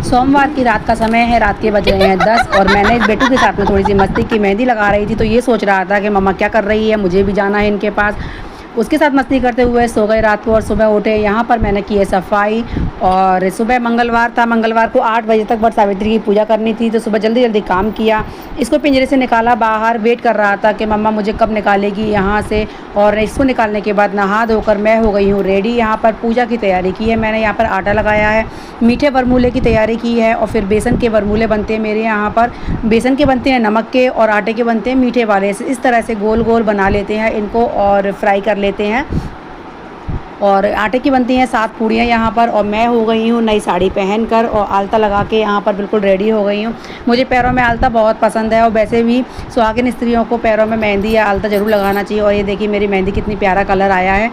सोमवार की रात का समय है, रात के बज रहे हैं 10 और मैंने इस बेटू के साथ में थोड़ी सी मस्ती की, मेहंदी लगा रही थी तो ये सोच रहा था कि मम्मा क्या कर रही है, मुझे भी जाना है इनके पास। उसके साथ मस्ती करते हुए सो गए रात को और सुबह उठे। यहाँ पर मैंने की है सफाई और सुबह मंगलवार था, मंगलवार को 8 बजे तक वट सावित्री की पूजा करनी थी तो सुबह जल्दी जल्दी काम किया। इसको पिंजरे से निकाला बाहर, वेट कर रहा था कि मम्मा मुझे कब निकालेगी यहाँ से। और इसको निकालने के बाद नहा धोकर मैं हो गई हूँ रेडी। यहाँ पर पूजा की तैयारी की है मैंने, यहाँ पर आटा लगाया है, मीठे वरमूले की तैयारी की है और फिर बेसन के वरमूले बनते हैं मेरे यहाँ पर। बेसन के बनते हैं नमक के और आटे के बनते हैं मीठे वाले। इस तरह से गोल गोल बना लेते हैं इनको और फ्राई कर लेते हैं। और आटे की बनती हैं 7 पूड़ियाँ यहाँ पर। और मैं हो गई हूँ नई साड़ी पहनकर और आलता लगा के यहाँ पर बिल्कुल रेडी हो गई हूँ। मुझे पैरों में आलता बहुत पसंद है और वैसे भी सुहागिन स्त्रियों को पैरों में मेहंदी या आलता ज़रूर लगाना चाहिए। और ये देखिए मेरी मेहंदी कितनी प्यारा कलर आया है।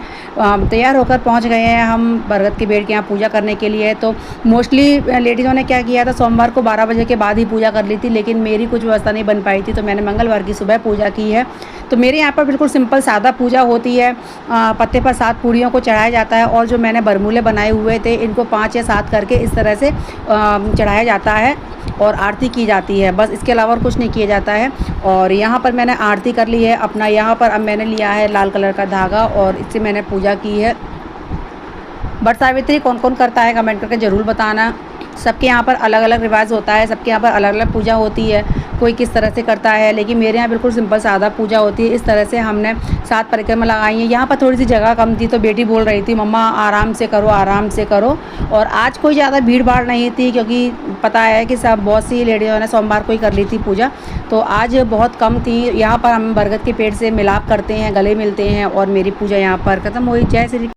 तैयार होकर पहुँच गए हैं हम बरगद के पेड़ के यहाँ पूजा करने के लिए। तो मोस्टली लेडीज़ों ने क्या किया था, सोमवार को 12 बजे के बाद ही पूजा कर ली थी, लेकिन मेरी कुछ व्यवस्था नहीं बन पाई थी तो मैंने मंगलवार की सुबह पूजा की है। तो मेरे यहाँ पर बिल्कुल सिंपल सादा पूजा होती है। पत्ते पर 7 पूड़ियों को चढ़ाया जाता है और जो मैंने बरमूले बनाए हुए थे इनको 5 या 7 करके इस तरह से चढ़ाया जाता है और आरती की जाती है। बस इसके अलावा और कुछ नहीं किया जाता है। और यहाँ पर मैंने आरती कर ली है अपना। यहाँ पर अब मैंने लिया है लाल कलर का धागा और इससे मैंने पूजा की है। वट सावित्री कौन कौन करता है कमेंट करके ज़रूर बताना। सबके यहाँ पर अलग अलग रिवाज होता है, सबके यहाँ पर अलग अलग पूजा होती है, कोई किस तरह से करता है, लेकिन मेरे यहाँ बिल्कुल सिंपल सादा पूजा होती है। इस तरह से हमने 7 परिक्रमा लगाई हैं। यहाँ पर थोड़ी सी जगह कम थी तो बेटी बोल रही थी मम्मा आराम से करो आराम से करो। और आज कोई ज़्यादा भीड़ भाड़ नहीं थी क्योंकि पता है कि सब बहुत सी लेडीज़ों ने सोमवार को ही कर ली थी पूजा, तो आज बहुत कम थी। यहाँ पर हम बरगद के पेड़ से मिलाप करते हैं, गले मिलते हैं और मेरी पूजा यहाँ पर ख़त्म हुई। जय श्री